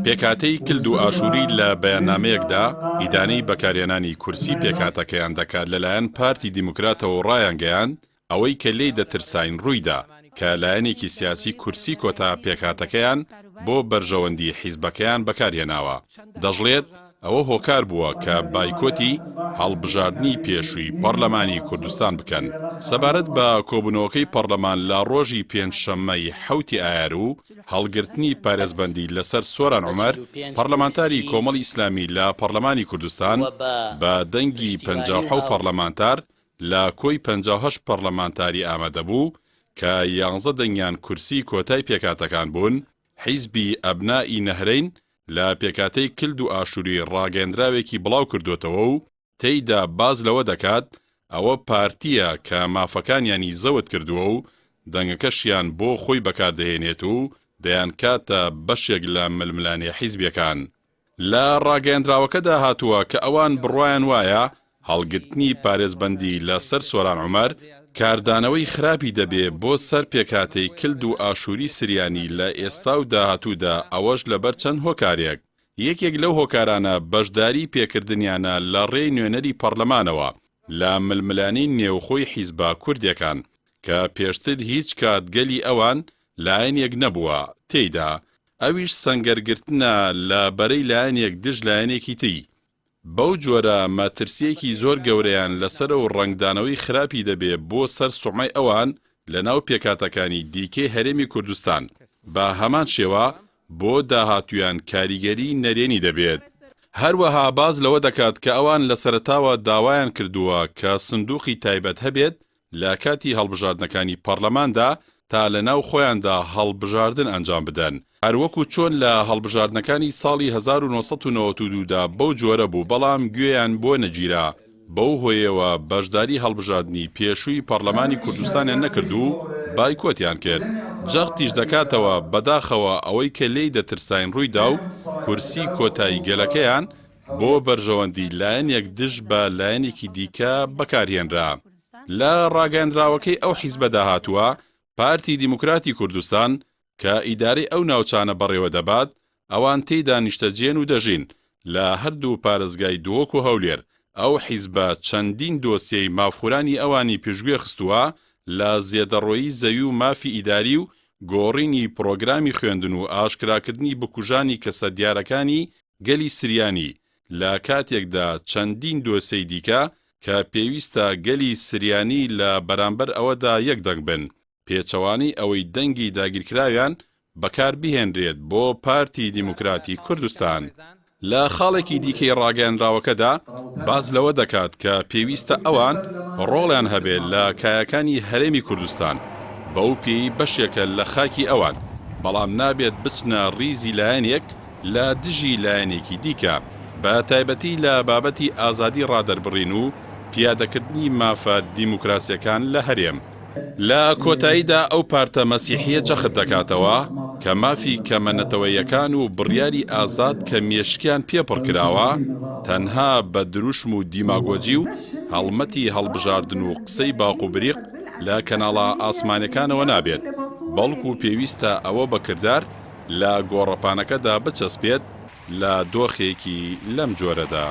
پێکهاتەی کلد و ئاشووری لە بەیاننامەیەکدا ئیدانەی بەکارهێنانی کورسی پێکهاتەکەیان دەکات لەلایەن پارتی دیموکراتەوە ڕایانگەیاند ئەوەی کە لێی دەترساین ڕوویدا کە لایەنێکی سیاسی کورسی کۆتا پێکهاتەکەیان بۆ بەرژەوەندی حیزبەکەیان بەکارهێناوە. دەژڵێت ئەوە هۆکار بووە کە بایکۆتی هەڵبژاردننی پێشووی پەرلەمانی کوردستان بکەن. سەبارەت بە کۆبوونەوەکەی پەرلەمان لە ڕۆژی پێنجشەممەی 7 ئایار و هەڵگرتنی پارێزبەندی لەسەر سۆران عومەر، پەرلەمانتاری کۆمەڵی ئیسلامی لە پەرلەمانی کوردستان بە دەنگی 57 پەرلەمانتار لە کۆی 58 پەرلەمانتاری ئامادەبوو کە 11 دەنگیان کورسی کۆتای پێکهاتەکان بوون، حیزبی ئەبنائی نەهرەین لە پێکهاتەی کلد و ئاشووری ڕاگەیەندراوێکی بڵاو کردوتەوە و تێیدا باز لەوە دەکات ئەوە پارتیە کە مافەکانیانی زەوت کردووە و دەنگەکەشیان بۆ خۆی بەکاردەهێنێت و دەیان کاتە بەشێک لە ململانێ حیزبیەکان. لە ڕاگەیەندراوەکەدا هاتووە کە ئەوان بڕوایان وایە هەڵگرتنی پارێزبەندی لەسەر سۆران عومەر کاردانەوەی خراپی دەبێ بۆ سەر پێکهاتەی کلد و ئاشووری سریانی لە ئێستا و داهاتوودا، ئەوەش لەبەر چەند هۆکارێک. یەکێک لەو هۆکارانە بەشداری پێکردنیانە لە ڕێی نوێنەری پەرلەمانەوە لە ململانی نێوخۆی حیزبە کوردیەکان کە پێشتر هیچ کاتگەلی ئەوان لایەنێک نەبووە تێیدا، ئەویش سەنگەرگرتنە لە بەرەی لایەنێک دژ لایەنێکی تری. بەو جۆرە مەترسیەکی زۆر گەورەیان لەسەر و ڕنگدانەوەی خراپی دەبێ بۆ سەر سومای ئەوان لە ناو پێکهاتەکانی دیکەی هەرێمی کوردستان، بە هەمان شێوە بۆ داهاتویان کاریگەری نەرێنی دەبێت. هەروەها باز لەوە دەکات کە ئەوان لە سەرەتاوە داوایان کردووە کە سندوقی تایبەت هەبێت لە کاتی هەڵبژاردنەکانی پەرلەماندا تا لە ناو خۆیاندا هەڵبژاردن ئەنجام بدەن، هەروەکو چۆن لە هەڵبژاردنەکانی ساڵی 1992دا بەو جۆرە بوو، بەڵام گوێیان بۆ نەگیرا. بەو هۆیەوە بەشداری هەڵبژاردننی پێشووی پەرلەمانی کوردستانیان نەکرد و بایکۆتیان کرد. جەختیش دەکاتەوە بەداخەوە ئەوەی کە لێی دەترساین ڕوویدا و کورسی کۆتایی گەلەکەیان بۆ بەرژەوەندی لایەنێک دژ بە لایەنێکی دیکە بەکارهێنرا. لە ڕاگەیەندراوەکەی ئەو حیزبەدا هاتووە پارتی دیموکراتی کوردستان کە ئیدارەی ئەو ناوچانە بەڕێوە دەبات، ئەوان تێیدا نیشتەجێن و دەژین لە هەردوو پارێزگای دۆک و هەولێر. ئەو حیزبە چەندین دۆسیەی مافخورانی ئەوانی پێشگوێ خستووە لە زێدەڕۆیی زەوی و مافی ئیداری و گۆڕینی پرۆگرامی خوێندن و ئاشکراکردنی بکوژانی کەسە دیارەکانی گەلی سریانی، لە کاتێکدا چەندین دۆسەی دیکە کە پێویستە گەلی سریانی لە بەرامبەر ئەوەدا یەک دەنگ بن، پێچەوانی ئەوەی دەنگی داگیرکراویان بەکار بهێنرێت بۆ پارتی دیموکراتی کوردستان. لە خاڵێکی دیکەی ڕاگەیەندراوەکەدا باز لەوە دەکات کە پێویستە ئەوان ڕۆڵیان هەبێت لە کایەکانی هەرێمی کوردستان، بەو پێی بەشێکە لە خاکی ئەوان، بەڵام نابێت بچنە ڕیزی لایەنێک لە دژی لایەنێکی دیکە، بە تایبەتی لە بابەتی ئازادی ڕادەربڕین و پیادەکردنی مافە دیموکراسیەکان لە هەرێم. لە کۆتاییدا ئەو پارتە مەسیحیە جەخت دەکاتەوە کە مافی کەمەنەتەوەیەکان و بڕیاری ئازاد کە مێشکیان پێپڕکراوە تەنها بە دروشم و دیماگۆجی و هەڵمەتی هەڵبژاردن و قسەی باق و بریق لە کەناڵە ئاسمانەکانەوە نابێت، بەڵکو پێویستە ئەوە بەکردار لە گۆڕەپانەکەدا بچەسپێت لە دۆخێکی لەم جۆرەدا.